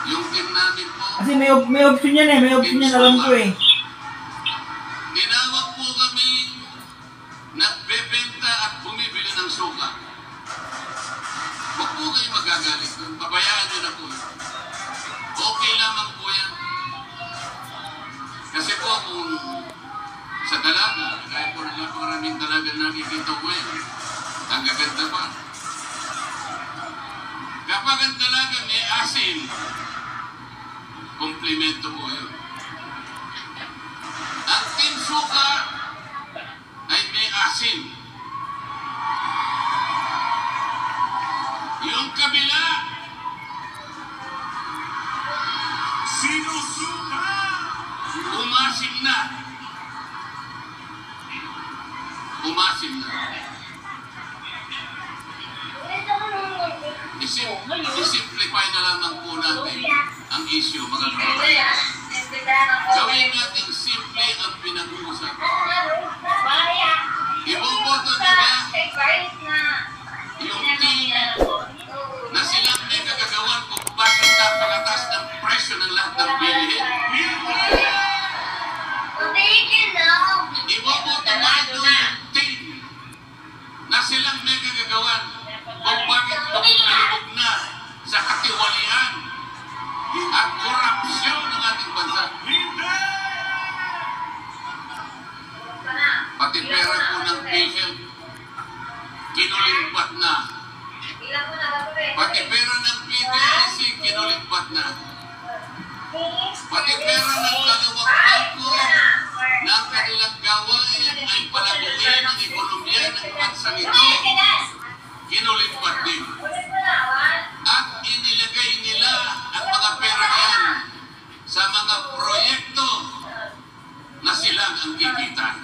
Yung team namin po. Kasi may option yan eh. May option yan, alam ko eh. Tinawag po kami nagbebenta at bumibili ng suka. Huwag po kayo magagalit. Pabayaan nyo na po. Okay lamang po yan. Kasi po kung sa dalaga, kaya po maraming dalaga nakikita ko yan. Ang gaganda pa. Kapag ang dalaga may asin, komplimento po yun. Ang team suka ay may asin. Yung kabila, sinusuka, umasim na. Umasim na. Isimplify na lamang po natin ang issue, mga kababayan. Gawin natin simple ang pinag-uusap. Iboboto nila yung team na silang may kagagawan kung bakit napakataas ng presyo ng lahat ng bilihin. Iboboto na ito yung team na silang may kagagawan kung bakit lumulubog na sa katiwalian at korupsyon ng ating bansa. Pati pera po ng PhilHealth, kinulimpat na. Pati pera ng PDIC, kinulimpat na. Pati pera ng dalawang bangko na ang kanilang gawain ay palaguin ang ekonomiya ng bansang ito, kinulimpat din. At inilagay nila ang mga pera yan sa mga proyekto na silang ang kikitan.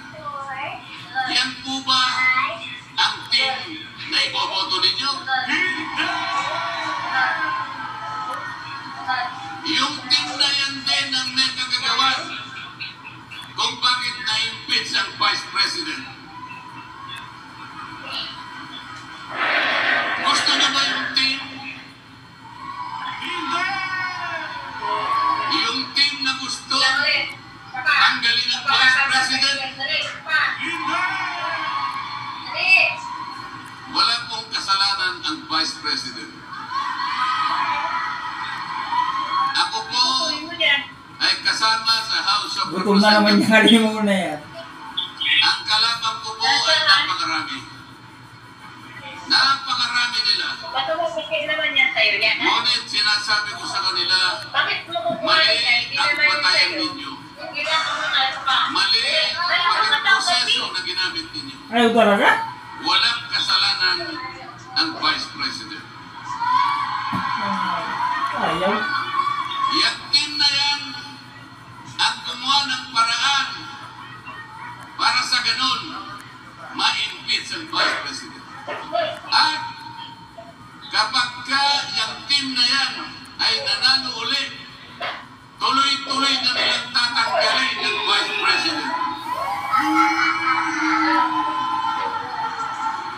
Yan po ba ang team na iboboto ninyo? Yung team na yan din ang may kagagawan kung bakit na-impeach ang Vice President. Gusto nyo ba yung team? Yung team na gusto tanggalin ang Vice President? Wala pong kasalanan ang Vice President. Ako po ay kasama sa House of Gutom na naman niya, Representatives. mo na yan. Ang kalaban ko po ay napakarami. Napakarami nila. Ngunit sinasabi ko sa kanila, mali ang batayan ninyo. Mali ang proseso na ginamit ninyo. Ayaw talaga? Walang kasalanan ang Vice President. Ayaw. Yung team na yan ang gumawa ng paraan para sa ganun ma-impeach ang Vice President. At kapag ka yung team na yan ay nanalo ulit, tuloy-tuloy na nilang tatanggalin ng Vice President.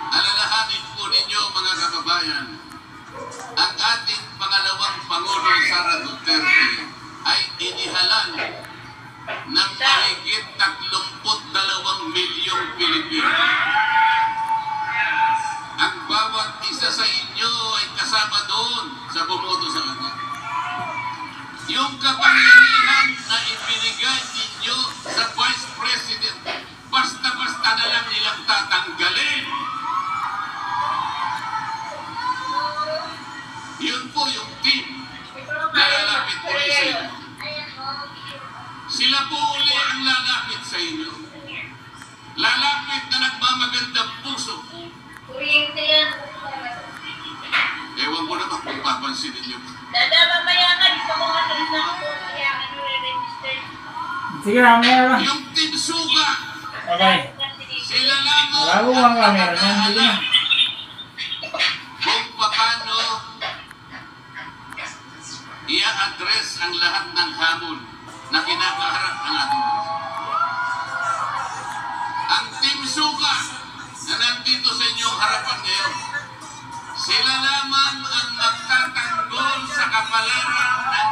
Alalahanin po ninyo, mga kababayan, ang ating pangalawang Pangulo Sara Duterte ay inihalal ng mahigit 32 milyong Pilipino. Ang bawat isa sa inyo ay kasama doon sa bumoto sa kanya. Yung kapangyarihan na ibinigay ninyo sa Vice President, basta-basta na lang nilang tatanggalin. Yun po yung team na lalapit uli sa inyo. Sila po uli ang lalapit sa inyo. Lalapit na nagmamagandang puso. Ewan ko naman kung papansinin niyo. Sige, mamaya lang. Yung team suga, Okay. sila lamang Wala ko mga camera niyan. Sige na. kung paano i-address ang lahat ng hamon na kinakaharap ng ating bansa. Ang team suga na nandito sa inyong harapan ngayon, sila lamang ang magtatanggol sa kapalaran ng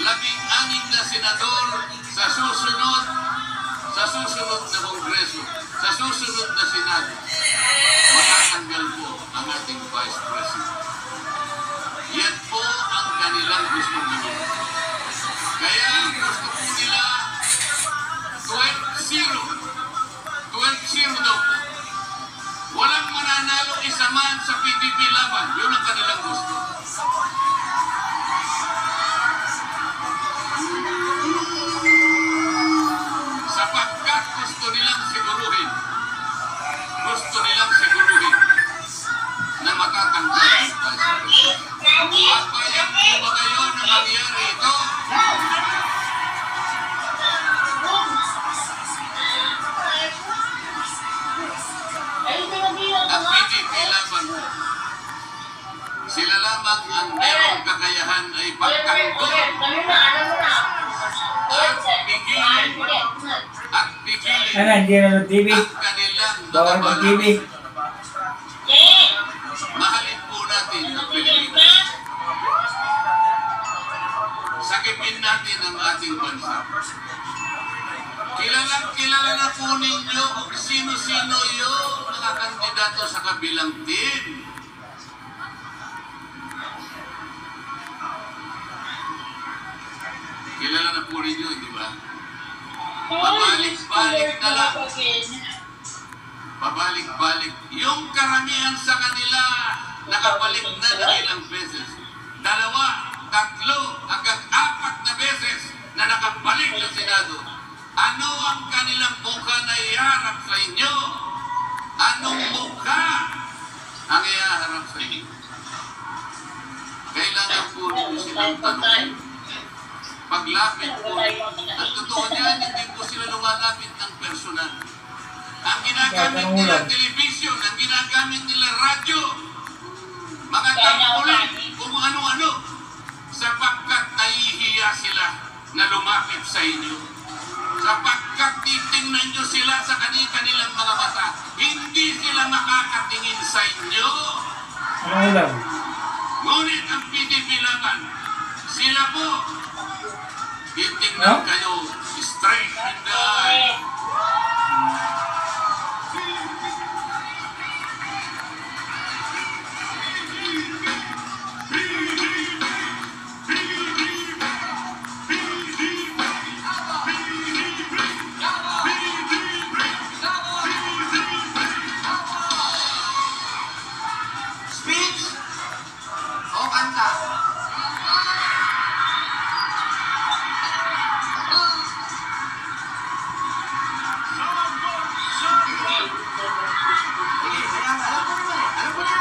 labing-anim na senador sa susunod na Kongreso, sa susunod na Senado, matatanggal po ang ating Vice President. Yan po ang kanilang gusto gawin. Kaya gusto po nila 12-0. 12-0 daw po. Walang mananalo isa man sa PDP laban. Yun ang kanilang gusto. Sapagkat gusto nilang siguruhin na matatanggal ang Vice President. Papayag po ba kayo na mangyari ito? Ang PDP laban, sila lamang ang merong kakayahan ay pagtanggol at pigilin Ano, hindi na ng TV. ang kanilang Bawal ng TV. Mahalin po natin ang Pilipinas. Sakipin natin ang ating bansa. Kilala na po ninyo kung sino-sino yung mga kandidato sa kabilang team. Kilala na po ninyo, di ba? Pabalik-balik na lang. Pabalik-balik. Yung karamihan sa kanila nakabalik na ilang beses. 2, 3, hanggang 4 na beses na nakabalik sa Senado. Ano ang kanilang mukha na iharap sa inyo? Anong mukha ang iharap sa inyo? Kailangan po ninyo silang tanong. Paglapit po, ang totoo niyan, hindi po sila lumalapit ng personal. Ang ginagamit nila television, ang ginagamit nila radyo, mga tangkulin, kung ano-ano, sapagkat nahihiya sila na lumapit sa inyo. Sapagkat titingnan nyo sila sa kanilang mga mata, hindi sila makakatingin sa inyo. Ano ulam? Ngunit ang PDP laban, sila po, titingnan kayo straight in the eye. Speech o kanta? Sige, kaya alam ko naman eh. Alam ko na.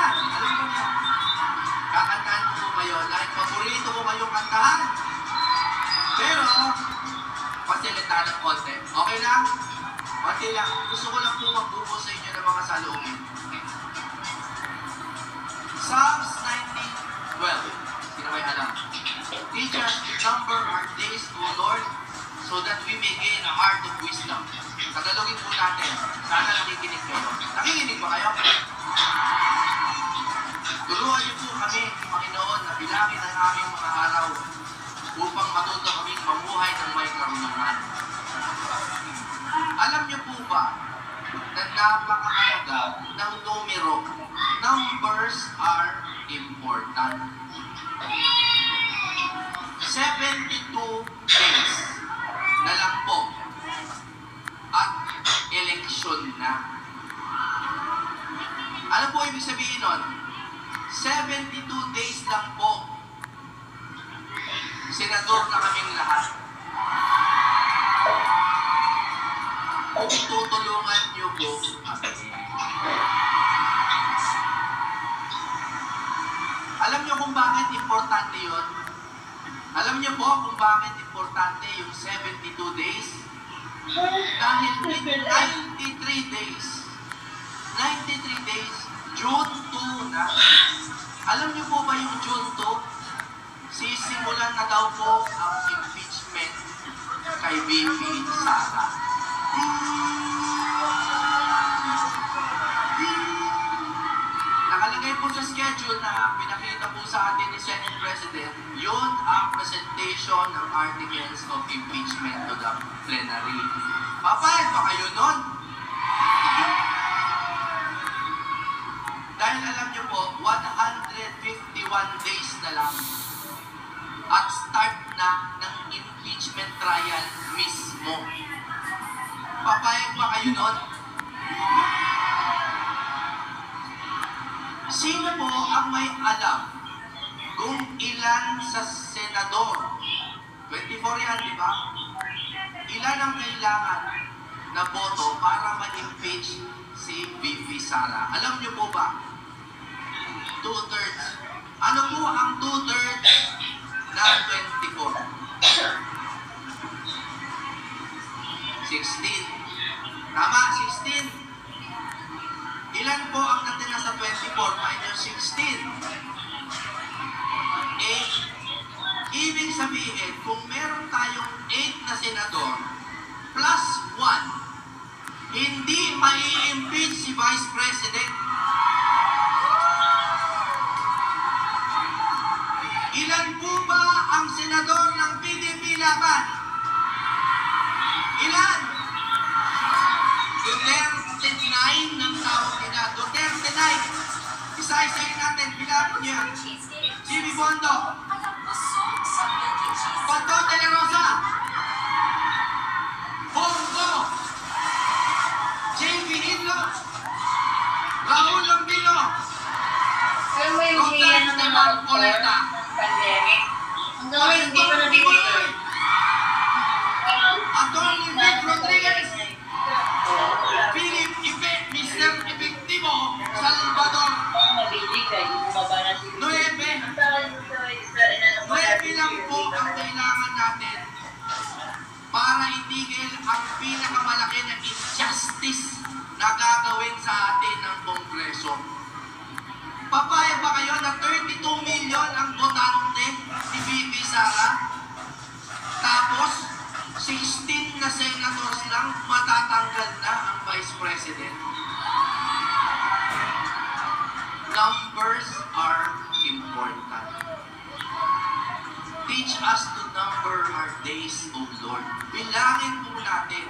Kakantahan ko kayo dahil paborito ko kayong kantahan. Pero, pasilita ng konti. Okay lang? Okay lang. Gusto ko lang po magbubo sa inyo ng mga salungin. Psalms 19:12. Sino may alam? Teach us to number our days, O Lord, so that we may gain a heart of wisdom. Tagalogin po natin. Sana nakikinig kayo. Nakikinig ba kayo? Turuan niyo po kami, Panginoon, na bilangin ang aming mga araw upang matuto kaming mamuhay ng may karunungan. Alam niyo po ba na napakahalaga ng numero? Numbers are important. 72 days na lang po at eleksyon na. Ano po ibig sabihin nun? 72 days lang po. Senador na kaming lahat. Tutulungan niyo po kami. Alam niyo kung bakit importante yun? Alam niyo po kung bakit importante yung 72 days? Dahil in 93 days, June 2 na. Alam niyo po ba yung June 2? Sisimulan na daw po ang impeachment kay VP Sara. Nakalagay po sa schedule na pinakita po sa atin ni Senate President President, yun ang presentation ng articles of impeachment to the plenary. Papayag ba kayo nun? Dahil alam niyo po, 151 days na lang at start na ng impeachment trial mismo. Papayag ba kayo nun? Sino po ang may alam kung ilan sa senador? 24 yan, di ba? Ilan ang kailangan na boto para ma-impeach si VP Sara? Alam niyo po ba? 2/3. Ano po ang 2/3 ng 24? 16. Tama, 16. Ilan po ang natira sa 24 minus 16? 8. Ibig sabihin, kung meron tayong 8 na senador plus 1, hindi mai-impeach si Vice President. Ilan po ba ang senador ng PDP Laban? Ilan? Duterte 9 ng tawag nila. Duterte 9. Isa-isayin natin. Bilapon niya. Jimmy Bondo. Pato de la Rosa. Bongo. J.B. Hinlo. Raul Lambino. Alam mo yung siya na naman po pandemic? Hanggang hindi pa nabibigay. Attorney Vic Rodriguez. Philip Ipe, Mr. Efectivo, Salvador. Mabibigay, bumaba na si 9. Ang tawag nito isa, inano mo 9 lang po ang kailangan natin para itigil ang pinakamalaki na injustice na gagawin sa atin ng Kongreso. Papayag ba kayo na 32 million ang botante ni VP Sara? Tapos, 16 na senators lang matatanggal na ang Vice President? Numbers are important. Teach us to number our days, O Lord. Bilangin po natin.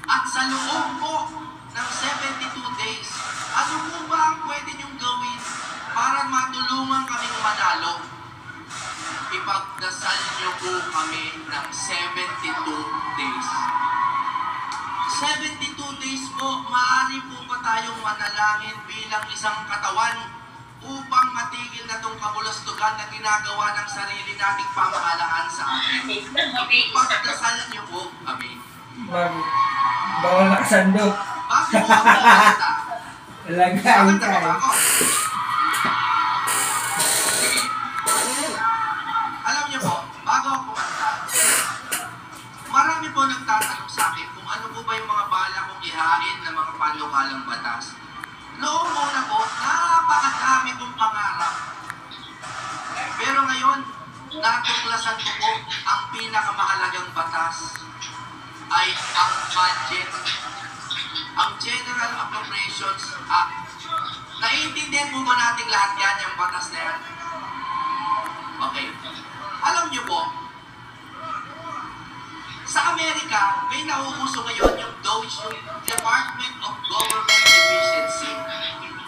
At sa loob po ng 72 days, ano po ba ang pwede niyong gawin para matulungan kaming manalo? Ipagdasal niyo po kami ng 72 days. 72 days po, maaari po ba tayong manalangin bilang isang katawan upang matigil na itong kabulastugan na ginagawa ng sarili nating pamahalaan sa atin? Ipagdasal niyo po kami. Bawal nakasando. Bago po ako kumanta, Alagaan kakanta ka. ba ako? Sige. Alam niyo po, bago ako kumanta, marami po nagtatanong sa akin kung ano po ba yung mga bala kong ihain ng mga panukalang batas. Noong una po, napakadami kong pangarap. Pero ngayon, natuklasan ko po ang pinakamahalagang batas ay ang budget. Ang General Appropriations Act. Naiintindihan po ba natin lahat yan, yung batas na yan? Okay. Alam niyo po, sa Amerika, may nauuso ngayon yung DOGE, yung Department of Government Efficiency.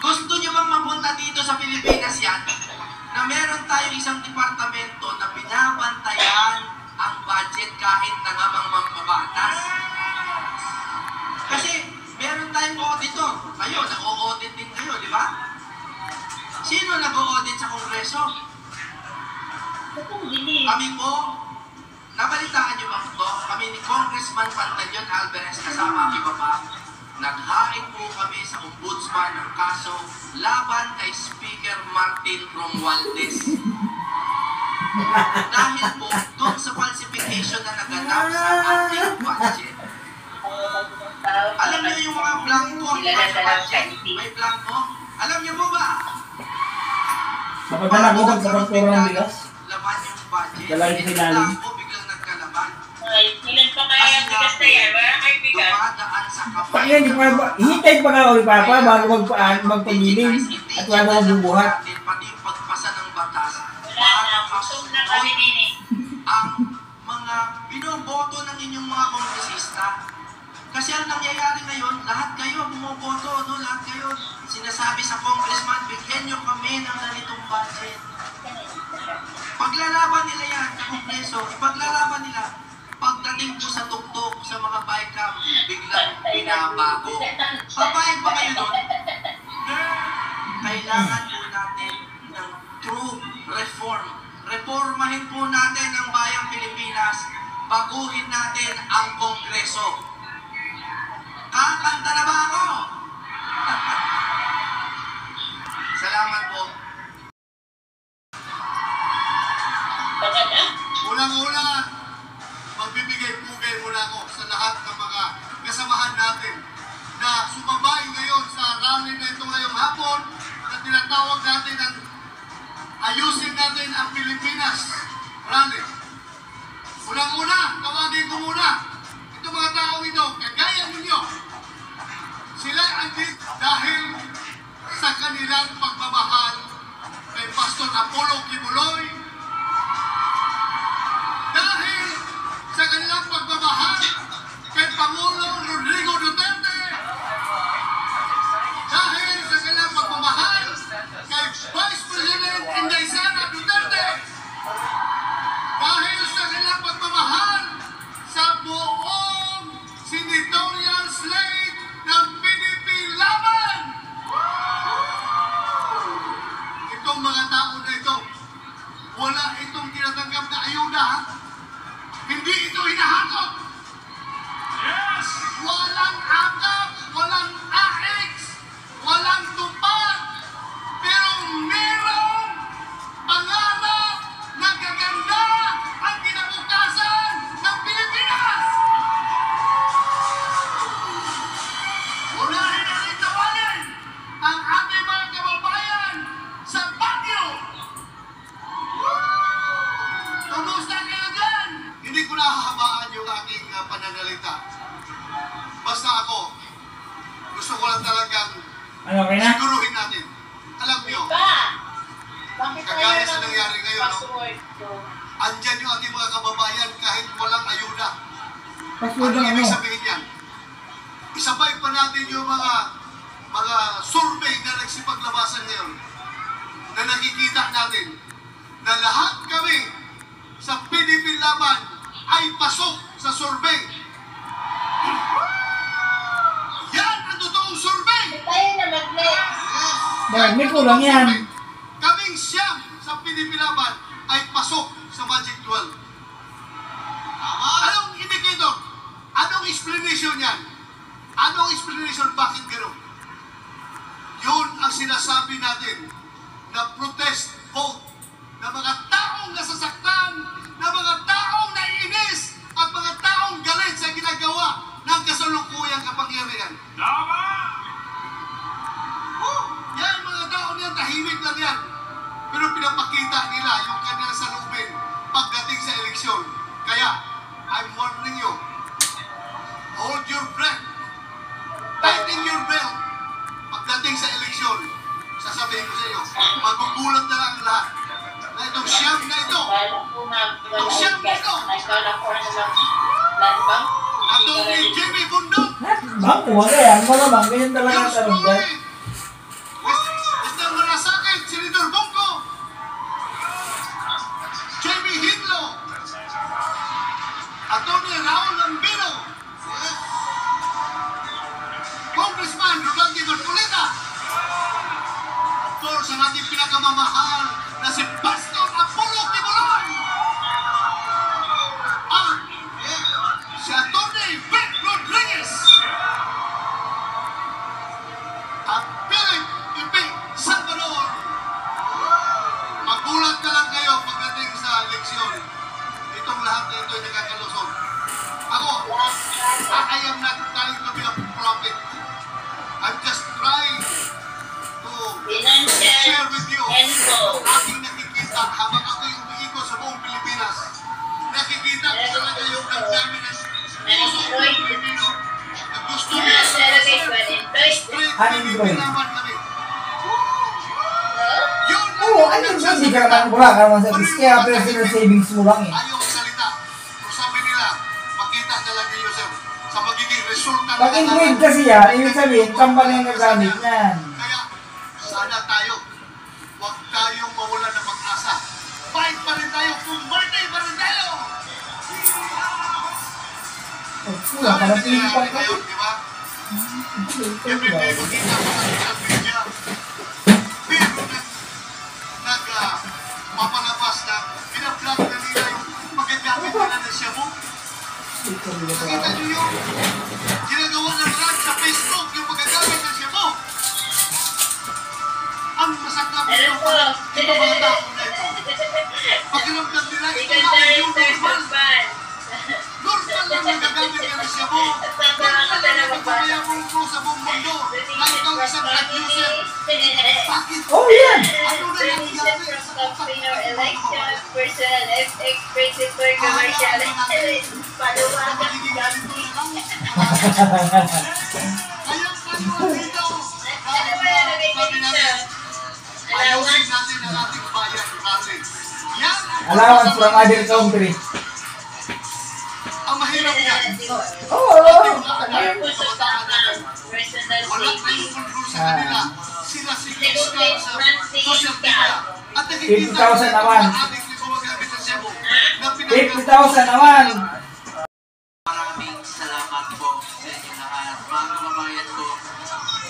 Gusto niyo bang mapunta dito sa Pilipinas yan? Na meron tayong isang departamento na binabantayan ang budget kahit na nga mga mambabatas. Kasi meron tayong auditor. Kayo, nag-o-audit din kayo, di ba? Sino nag-o-audit sa Kongreso? Kami po, nabalitaan niyo ba ito? Kami ni Congressman Pantaleon Alvarez kasama ang iba pa, naghain po kami sa ombudsman ng kaso laban kay Speaker Martin Romualdez. Dahil po, doon sa falsification na naganap sa ating budget. Alam niyo yung mga blanco sa budget? May blanco? Alam niyo mo ba? Napadala ko sa kapagpuro ng bigas. Laman yung budget. Dala yung pinalim. Blanco, biglang nagkalaman. Ay, ilan pa kaya ang bigas na yan? Wala kayo bigas. Dumadaan sa kamay. Pakyan, di pa hintay pa nga ulit papa bago magpagiling at wala mo bubuhat. Pati yung pagpasa ng batas Wala na, busog na Kasi ang nangyayari ngayon, lahat kayo bumoboto, no? Lahat kayo sinasabi sa congressman, bigyan nyo kami ng ganitong budget. Paglalaban nila yan sa kongreso, ipaglalaban nila, pagdating po sa tuktok sa mga BICAM, biglang binabago. Papayag ba kayo doon? Kailangan po natin ng true reform. Reformahin po natin ang bayang Pilipinas. Baguhin natin ang kongreso. Kakanta na ba ako? Salamat po. Unang-una, magbibigay-pugay muna ako sa lahat ng mga kasamahan natin na sumabay ngayon sa rally na ito ngayong hapon na tinatawag natin ang ayusin natin ang Pilipinas rally. Unang-una, tawagin ko muna itong mga tao ito, kagaya ninyo. Sila andit dahil sa kanilang pagmamahal kay Pastor Apollo Kibuloy, dahil sa kanilang pagmamahal kay Pangulong Rodrigo Duterte, dahil sa kanilang pagmamahal kay Vice President Inday Sara Duterte, dahil sa kanilang pagmamahal sa buong senatorial slate ng PDP Laban. Itong mga tao na ito, wala itong tinatanggap na ayuda, ha? Hindi ito hinahakot. Yes! Walang akap, walang AX, walang tupad, pero merong pangarap na gaganda ang kinabukasan ng Pilipinas. Unahin natin tawagin ang ating mga kababayan sa Baguio. Kumusta kayo dyan? Hindi ko nahahabaan yung aking pananalita. Basta ako, gusto ko lang talagang Ano, okay na? siguruhin natin. Alam nyo, Bakit kagaya sa nangyari ngayon, no? password ko? Andyan yung ating mga kababayan kahit walang ayuda. Password Ano ng ano? ibig sabihin yan? Isabay pa natin yung mga survey na nagsipaglabasan ngayon na nakikita natin na lahat kami sa PDP Laban ay pasok sa survey. Yan ang totoong survey. Tayo na mag-net. Bakit? May kulang yan. Kaming siyam sa PDP Laban ay pasok sa Magic 12. Anong indicator? Anong explanation yan? Anong explanation? Bakit gano'n? Yun ang sinasabi natin na protest vote na mga taong nasasaktan, na mga taong naiinis, at mga taong galit sa ginagawa ng kasalukuyang kapangyarihan. Tama! Yan, mga tao niyan, tahimik lang yan. Pero pinapakita nila yung kanilang salubin pagdating sa eleksyon. Kaya, I'm warning you, hold your breath, tighten your belt. Pagdating sa eleksyon, sasabihin ko sa iyo, magugulat na lang lahat na itong siyam na ito, itong siyam na ito, atong ni Jimmy Bundok, Bangko, wala yan. Wala bang? Ganyan talaga ang George tanong dyan. Floyd, Mr. Malasakit, Senator Bongo, Jamie Hidlo, Atty. Raul Lambino, Congressman Rodante Marcoleta, of course, ang ating pinakamamahal na si Pastor Apollo Kibuloy, at si Atty. Vic Rodriguez, at Philip Ipi Salvador. Magulat na lang kayo pagdating sa eleksyon. Itong lahat na ito ay nakakalusot. Ako, I am not trying to be a prophet. I'm just trying to share with you ang aking nakikita habang ako'y umiikot sa buong Pilipinas. Nakikita ko talaga yung nagdami ng puso ng Pilipino na gusto niya straight pinipinaman kami. Yun lang Oo, yung ano yun? nagsasabi Hindi ka naman wala ka naman sa diskaya, pero sino savings mo lang eh. Ayaw salita. Kung sabi nila, makita na lang ninyo, sir. sa magiging resulta ng Pag engraved kasi yan, ibig sabihin, kambal yung gagamit niyan. Kaya, sana tayo, huwag tayong mawala ng pag-asa. Fight pa rin tayo, kumbarte pa rin tayo! Wala ka ng pilipan ka. Ngayon, di ba? Everyday makita ko sa social media, meron papalabas na pinablog na nila yung magagamit nila ng shabu. Nakita niyo yun? Ginagawa ng rant sa Facebook yung magagamit ng shabu. Ang masakap Alam yung ko. bata ko na ito. Pakiramdam nila, ito lang yung normal. Normal lang nagagamit ka ng shabu. Normal lang nagagamit mo sa buong mundo. Na ikaw isang drug user. Bakit? Oh, yan! Ano na nangyayari sa Campaign or election, personal FX, principal, commercial, paluwagan, magiging ganito na lang. Kaya paliwan dito. Ano ba yan? Sabi natin, ayusin natin ang ating bayan natin. Yan Allowance from other country. ang mahirap yan. Oo! Personal Wala tayong control sa kanila. Sila siniskan sa social media. At nakikita 50,000 naman. ang ating gumagamit sa Cebu. Na 50,000 naman! Maraming salamat po sa inyo lahat, mga kababayan ko.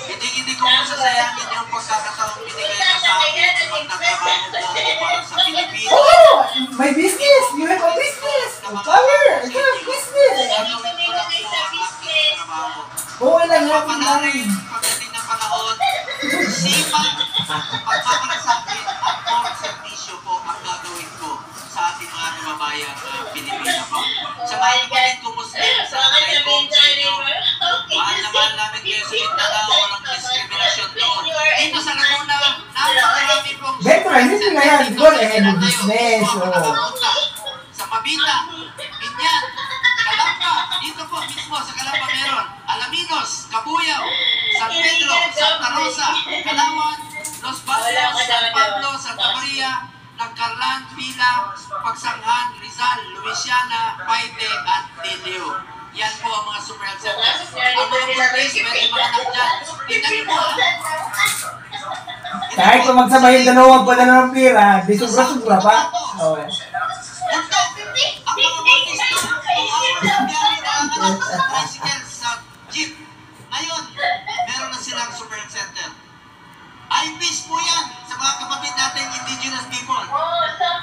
Hindi ko masasayangin yung pagkakataong binigay na sa akin sa pagtatrabaho ko para sa Pilipinas. Oh! May business! You have a business! Power! You have business! Gagawin ko lang po ang aking trabaho. Oo lang, happy lang. Papanarin pagdating ng panahon, sipag, pagpapalasakin at pong servisyo po ang gagawin ko sa ating mga kababayang Pilipino po. Sa mga kapatid ko Muslim, sa mga ko sa inyo, mahal na mahal namin kayo sa Mindanao, walang diskriminasyon doon. Dito sa Laguna, napakarami pong Betra, hindi na yan. Because I have a business. Oh. sa Mabita, Binyan, Calamba, dito po mismo sa Calamba meron, Alaminos, Cabuyao, San Pedro, Santa Rosa, Calauan, Los Baños, San Pablo, Santa Maria, Nagcarlan, Pila, Pagsanghan, Rizal, Luisiana, Paite, at Tilio. Yan po ang mga super health centers. Ang mga Muslims, pwede mga anak dyan. Tingnan niyo po, Kahit kung magsabay yung dalawang padala ng pira, di sobra-sobra pa. Oh. Ito, ang mga Bautista, ang awal ng biyahe na anak sa tricycle sa jeep. Ngayon, meron na silang super health center. I wish po yan sa mga kapatid natin indigenous people.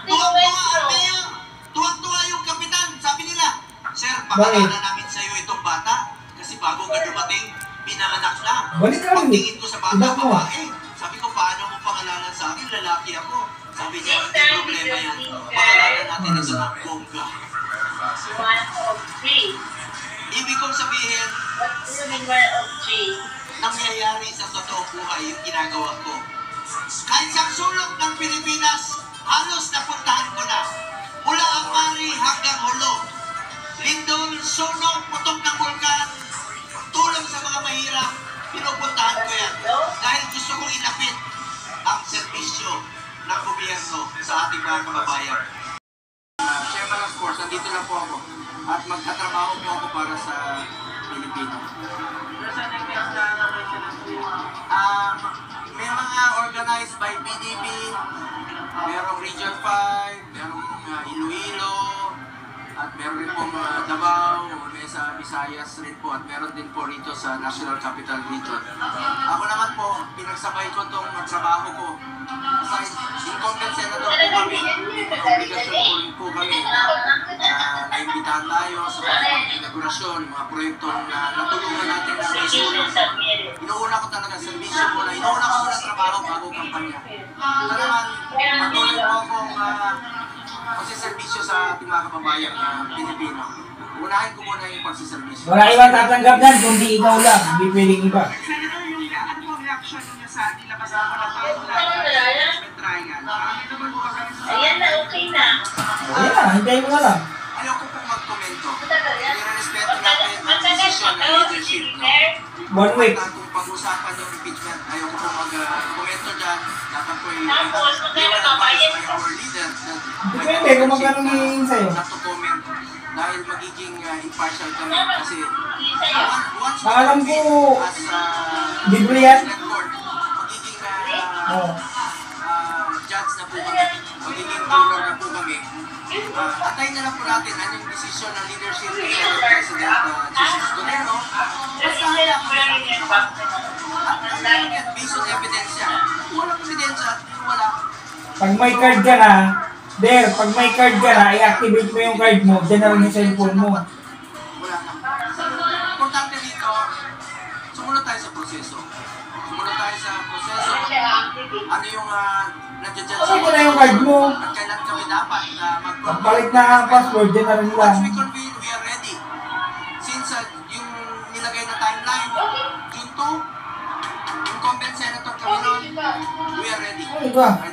Tuwang-tuwa ang mayor. Tuwang-tuwa yung kapitan. Sabi nila, Sir, pakalanan namin sa iyo itong bata. Kasi bago ka dumating, pinanganak na. Balik ka rin. Pagtingin ko sa bata, Iba mo. babae. Sabi ko, paano mo pangalanan sa akin? Lalaki ako. Sabi niya, hindi problema yan. Pakalanan natin ito ng bongga. Ibig kong sabihin, nangyayari sa totoong buhay yung ginagawa ko. Kahit sa sulok ng Pilipinas, halos napuntahan ko na. Mula Amari hanggang Hulo. Lindol, sunog, putok ng vulkan, tulong sa mga mahirap, pinupuntahan ko yan. Dahil gusto kong ilapit ang serbisyo ng gobyerno sa ating mga kababayan. Chairman of course, nandito lang po ako. At magtatrabaho po ako para sa Pilipino. May mga organized by PDP, merong Region 5, merong Iloilo, at meron rin pong Davao, may sa Visayas rin po, at meron din po rito sa National Capital Region. Ako naman po, pinagsabay ko itong trabaho ko. Sa incumbent senator po kami, obligasyon po rin po kami na naimbitahan tayo sa mga inaugurasyon, mga proyektong na natulungan natin na may sulong. Inuuna ko talaga servisyo muna, inuuna ko muna trabaho bago kampanya. Talagang patuloy po akong pagsiservisyo sa ating mga kababayang Pilipino. Unahin ko muna yung pagsiservisyo. Wala ibang tatanggap yan, kundi ikaw lang. Hindi pwedeng iba. Senator, ano po reaction niyo sa nilabas na po na management trial? Ano ba po ba kami sa Ayan na, okay na. Ayan na, hintayin mo na lang. Ayoko pong magkomento. Nire-respeto natin ang desisyon ng leadership. No? 1 week. Kung pag-usapan yung impeachment, ayoko pong mag-komento dyan. Dapat po yung Tapos, magkano babayad by our leader. Depende kung magkano hihingin sa'yo. Not to comment. Dahil magiging impartial kami kasi once we Alam ko, as libre yan. court, magiging Oo. judge na po kami, magiging juror na po kami. Atay na lang po natin ano yung desisyon ng leadership ni President Jesus Godero. Basta at based on evidence yan. Kung walang ebidensya at wala, Pag may card ka na, pag may card ka na, i-activate mo yung card mo, dyan na rin yung cellphone mo. wala na. Importante dito, sumunod tayo sa proseso. Sumunod tayo sa proseso. Ano yung nag-judge Ano mo na yung card mo? at kailan kami dapat Pagpalit na ang password, dyan na rin lang. Once we convene, we are ready. Since yung nilagay na timeline, June 2, incumbent senator kami noon, we are ready. Ano ba? And